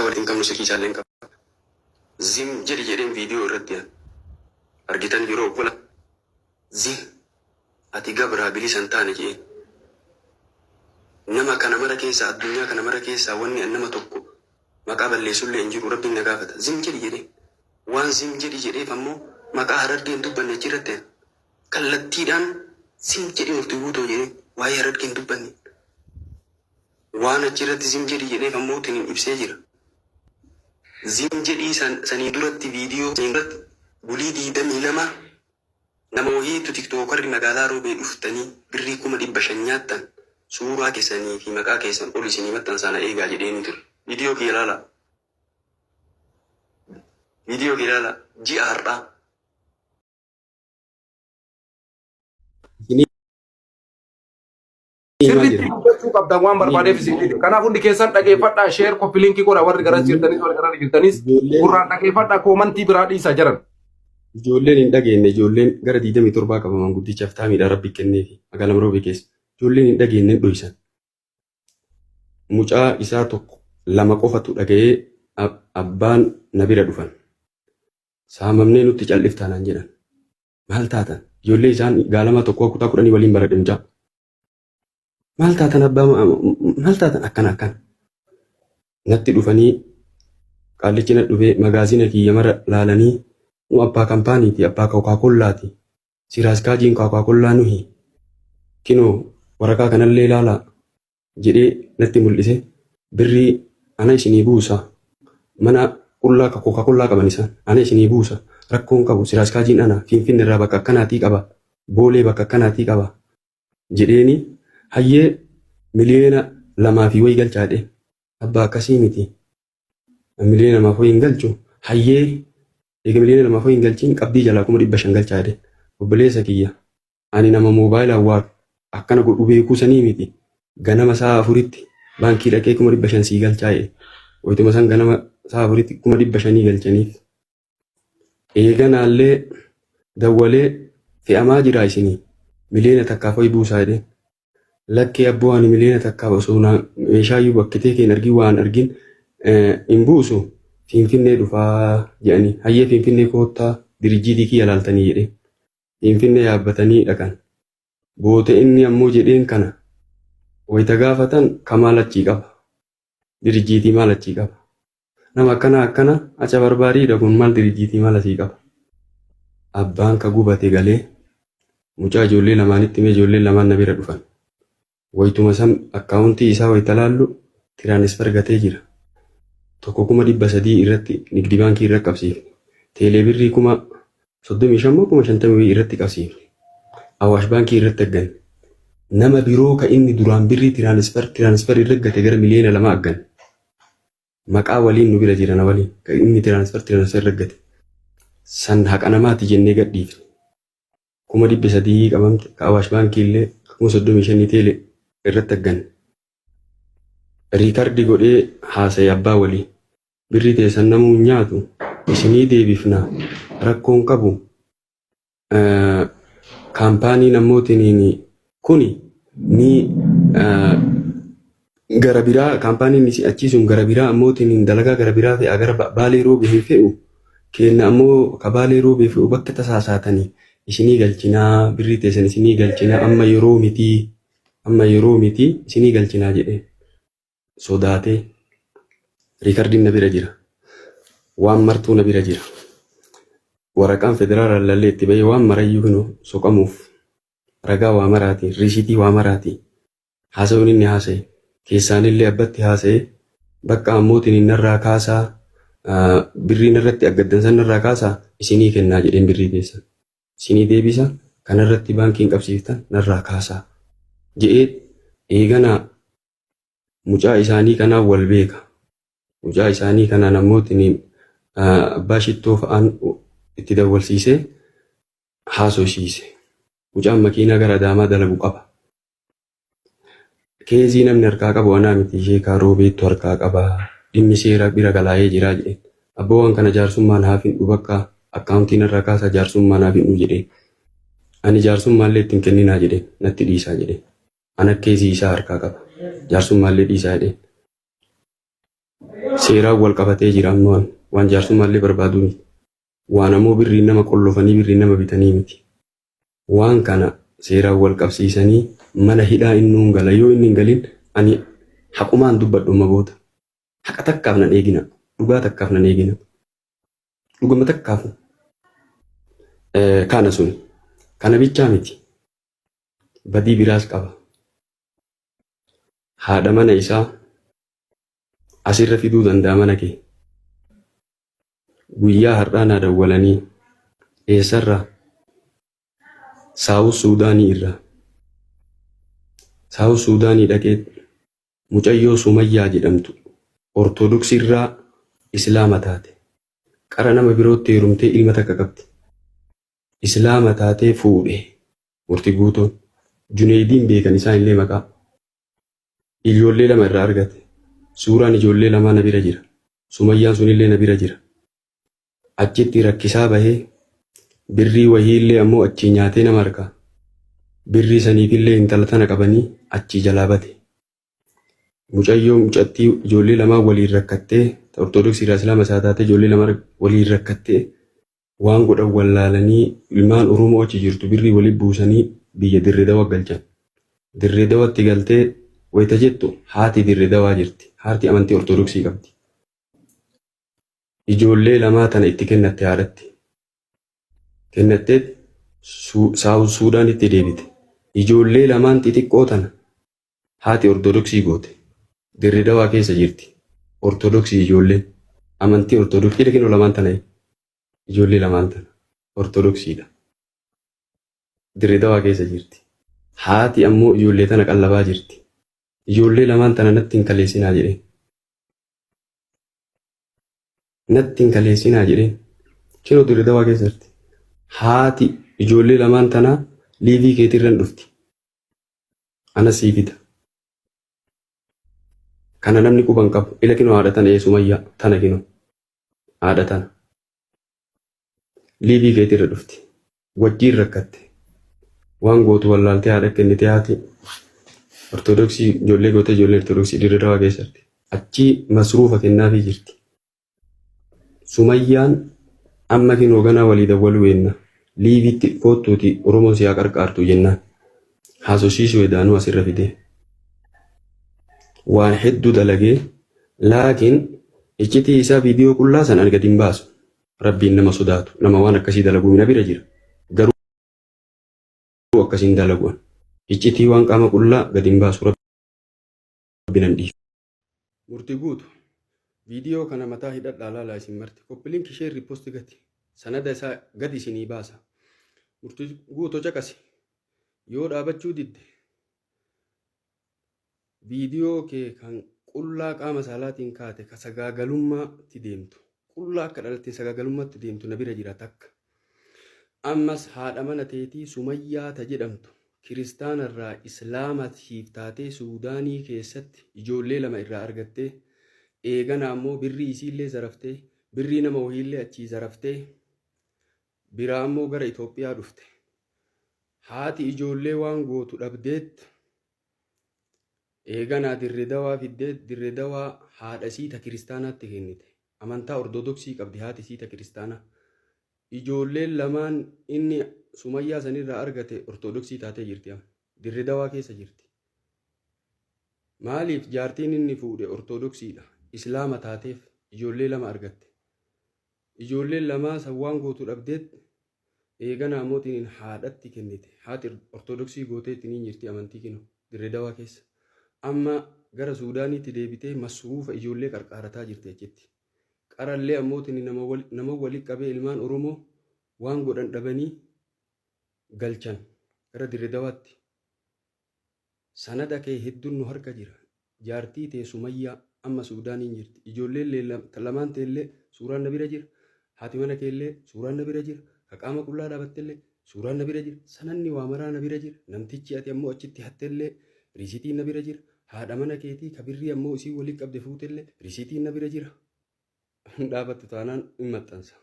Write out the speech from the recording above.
waliin qabnu silkii chaalleen qaba. Zim jedhi jedheen viidiyoo irratti argitan yeroo obbola. Zim ati gabraa bilisan taane jedheen. Nama kana mara keessa addunyaa kana mara keessa wanni nama tokko maqaa balleessullee hin jiru rabbiin na gaafata. Zim jedhi jedheen. Waan zim jedhi jedheef ammoo maqaa harargeen dubbanne achirratti kallattiidhaan zim jedhi murtii guutoo jedheen waa'ee harargeen dubbanne. Waan achirratti zim jedhi jedheef ammoo tiniin ibsee jira. Zim jedhii sanii duratti viidiyoo irratti bulii 22 nama wayiitu tiktookarri magaalaa roobee dhuftanii birrii 500 nyaattan suuraa keessanii fi maqaa keessan ol isinii maxxansaana eegaa jedheeni ture. Viidiyoo kee ilaala. Viidiyoo kee ilaala. Ji'a har'aa. Sirriitti dubbachuu qabdan waan barbaadeef sirriitti. Kanaaf hundi keessan dhaggeeffadhaa sheer koppii linkii godha warri garas jirtanis warri garas jirtanis gurraan dhaggeeffadhaa koomantii biraa dhiisaa jiran. Ijoolleen hin dhageenye ijoolleen gara 27 qabaman guddichaaf taamiidha rabbi kenneefi magaalaa roobee keessa. Ijoolleen hin dhageenye dho'isan. Mucaa isaa tokko lama qofatu dhaga'ee abbaan na bira dhufan. Saamamnee nutti calliftaanaan jedhan. Maal taatan? Ijoollee isaan gaalama tokko kutaa 10 waliin baradhe mucaa. Maal taatan abbaa maal taatan akkana natti dhufanii qaallichi na dhufee magaazina kiyya mara laalanii nu abbaa kampaaniiti abbaa kookaa-kollaati siraaskaajiin kookaa-kollaa nuhi kinoo waraqaa kanallee ilaalaa jedhee natti mul'ise birrii ana isinii buusa mana qullaa kookaa-kollaa qaban isaan ana isinii buusa rakkoon qabu siraaskaajiin ana Finfinnee irraa bakka akkanaatii qaba boolee bakka akkanaatii qaba jedheeni. Hayyee miliyoona 2 wayii galchaadhe abbaa akkasii miti miliyoona 2 wayii hin galchu hayyee eega miliyoona 2 wayii hin galchiin qabdii jalaa 500 galchaadhe obboleessa kiyya ani nama moobaayilaan waa akkana godhu beekuu sanii miti ganama sa'a 4tti baankii dhaqee 500 sii galchaa'e wayituma san ganama sa'a 4tti 500 galchaniif eeganaallee dawwalee fe'amaa jira isinii miliyoona takkaaf wayii buusaa jedheen. Lakkee abboo ani miliyoona takkaa osoo meeshaayyuu bakkitee keen argin waan argin hin buusu Finfinnee dhufaa jedhanii hayyee Finfinnee koottaa dirijjiitii kiyya laaltanii jedhee Finfinnee yaabbatanii dhaqan. Boote inni ammoo jedheen kana wayita gaafatan ka maal achii qaba dirijjiitii maal achii qaba nama akkana acha barbaadiidha kun maal dirijjiitii maal asii qaba. Abbaan ka gubate galee mucaa ijoollee lamaanitti mee ijoollee lamaan na bira dhufan. Wayituma san akkaawuntii isaa wayita laallu tiraanisfer gatee jira. Tokko 300 irratti nigdi baankii irra qabsiifne. Teelee birrii 35,050 irratti qabsiifne. Awaash baankii irratti aggan. Nama biroo ka inni duraan birrii tiraanisfer irra gate gara miliyoona 2 aggan. Maqaa waliin nu bira jiran waliin ka inni tiraanisfer irra gate. San haqa namaati jennee gadhiifne. 300 qabamte ka awaash baankii illee 35 teelee irratti aggan. Riikardi godhee haasa'e abbaa walii birrii teessan namuu nyaatu isinii deebifna rakkoon qabu kaampaanii namootiniin kuni ni gara biraa kaampaaniin isi achiisuun gara biraa ammootiin dalagaa gara biraa fe'a gara baalee roobee hin fe'u kenna ammoo ka baalee roobee fe'u bakka tasaasaatanii isinii galchinaa birrii teessan isinii galchinaa amma yeroo miti isinii galchinaa jedhee sodaatee riikardiin na bira jira waan martuu na bira jira waraqaan federaalaa lallee itti bahee waan marayyuu kinu soqamuuf ragaa waa maraati riisitii waa maraati haasa'uun inni haasa'e keessaanillee abbatti haasa'e bakka ammootiin narraa kaasaa birrii narratti aggaddansan narraa kaasaa isinii kennaa jedheen birrii teessan isinii deebisa kanarratti baankiin qabsiiftan narraa kaasaa jedhee eeganaa mucaa isaanii kanaan wal beeka. Mucaa isaanii kanaan ammootiin abbaa shittoo fa'aan itti dawwalsiisee haasofsiise. Mucaan makiinaa gara Adaamaa dalagu qaba. Keezii namni harkaa qabu anaa miti ishee roobeettu harkaa qaba. Dhimmi seera bira galaayee jiraa jedheen. Abboowwan kana jaarsummaan haaf hin dhubakka akkaawuntiin irraa kaasaa jaarsummaan haaf hin dhu jedheen. Ani jaarsummallee ittiin kenninaa jedheen natti dhiisaa jedheen. Ana keezii isaa harkaa qaba. Jaarsummallee dhiisaa jedheen. seeraan wal qabatee jira ammoo waan jaarsummallee barbaadu miti. Waan ammoo birriin nama qollofanii birriin nama bitanii miti. Waan kana seeraan wal qabsiisanii mana hidhaa innuun gala yoo inni hin galin ani haqumaan dubbadhu amma booda. Haqa takkaaf nan eegina. Dhugaa takkaaf nan eegina. Dhuguma takkaaf. Kana sun kana bichaa miti. Badii biraas qaba. Haadha mana isaa asirra fiduu danda'a mana kee. Guyyaa har'aa naa dawwalanii eessarraa Saawus Suudaanii irraa. Saawus Suudaanii dhaqee mucayyoo Sumayyaa jedhamtu Ortodoksii irraa Islaama taate. Qara nama birootti heerumtee ilma takka qabdi. Islaama taatee fuudhe murtii guutuun. Juneediin beekan isaa illee maqaa. Ijoollee lama irraa argate. Suuraan ijoollee lamaa na bira jira. Sumayyaan sunillee na bira jira. Achitti rakkisaa bahee birrii wahiillee ammoo achi nyaatee nama harkaa. Birrii saniifillee intala tana qabanii achi jalaa bate. Mucattii ijoollee lamaa waliin rakkattee Ortodoksii irraa Islaama isaa taatee ijoollee lama waliin rakkattee waan godhan wallaalanii ilmaan Oromoo achi jirtu birrii waliin buusanii biyya Dirree Dawaa galchan. Dirree Dawaatti galtee wayita jettu haati Dirree Dawaa jirti. Haati amantii Ortodoksii qabdi. Ijoollee lamaa tana itti kennatte haadhatti. Kennattee Saawus Suudaanitti deebite. Ijoollee lamaan xixiqqoo tana haati Ortodoksii goote. Dirree Dawaa keessa jirti. Ortodoksii ijoollee amantii Ortodoksii lakin lamaan tana ijoollee lamaan tana Ortodoksiidha. Dirree Dawaa keessa jirti. Haati ammoo ijoollee tana qallabaa jirti. Ijoollee lamaan tana natti hin kaleessinaa jedheen. Natti hin kaleessinaa jedheen. Kinoo Dirree Dawaa keessa jirti. Haati ijoollee lamaan tanaa liivii keetirran dhufti. Ana sii fida. Kana namni quban qabu. Ila kinoo haadha tana Sumayyaa tana kinoo. Haadha tana. Liivii keetirra dhufti. Wajjiin rakkatte. Waan gootu wallaaltee haadha kennite haati Ortodoksii ijoollee gootee ijoollee Ortodoksii Dirree Dawaa keessatti. Achi masruufa kennaafii jirti. Sumayyaan amma kinoo ganaa walii dawwaluu weenna. Liiviitti koottuuti Oromoon siyaa qarqaartu jennaan. Haasofsiisuu edaanuu asirra fidee. Waan hedduu dalagee laakiin iccitii isaa viidiyoo qullaa san ani gadi hin baasu. Rabbiin nama sodaatu nama waan akkasii dalaguu mina bira jira. Garuu akkasiin dalaguun. Iccitii waan qaama qullaa gadi hin baasu rabbi nan dhiisu. Murtii guutu. Viidiyoo kana mataa hidhadhaa laalaa isin marti. Koppiliinki ishee riipposti gati. Sanada isaa gadi isinii baasa. Murtii guutuu caqasi. Yoo dhaabachuu didde viidiyoo kee kan qullaa qaama saalaatiin kaate ka sagaagalummaatti deemtu. Qullaa akka dhalattiin sagaagalummaatti deemtu na bira jira takka. Ammas haadha mana teetii Sumayyaa ta jedhamtu kiristaanarraa Islaamatiif taatee Suudaanii keessatti ijoollee lama irraa argattee eegana ammoo birrii isiillee zaraftee birrii nama wahiillee achii zaraftee biraa ammoo gara Itoophiyaa dhufte. Haati ijoollee waan gootu dhabdeet eeganaa Dirree Dawaa fiddeet Dirree Dawaa haadha siita kiristaanaatti kennite. Amantaa Ortodoksii qabdi haati siita kiristaanaa. Ijoolleen lamaan inni Sumayyaa sanirraa argate Ortodoksii taatee jirti. Dirree Dawaa keessa jirti. Maaliif jaartiin inni fuudhe Ortodoksiidha. Islaama taateef ijoollee lama argatte. Ijoolleen lamaa san waan gootu dhabdeet eegana ammootiin haadhatti kennite. Haati Ortodoksii gootee ittiin jirti amantii kinoo Dirree Dawaa keessa. Amma gara Suudaaniitti deebitee masruufa ijoollee qarqaarataa jirti achitti. Qarallee ammootiin nama walitti qabee ilmaan Oromoo waan godhan dhabanii galchan gara Dirree Dawaatti. Sanada kee hedduun nu harka jira. Jaartii tee Sumayyaa amma Suudaaniin jirti. Ijoolleen lamaan teellee suuraan na bira jira. Haati mana keellee suuraan na bira jira. Haqaama qullaa dhaabattellee suuraan na bira jira. Sananni waa maraa na bira jira. Namtichi ati ammoo achitti hattellee risiitiin na bira jira. Haadha mana keetii kabirrii ammoo isii walitti qabde fuutellee risiitiin na bira jira. Dhaabattu taanaan hin maxxansa.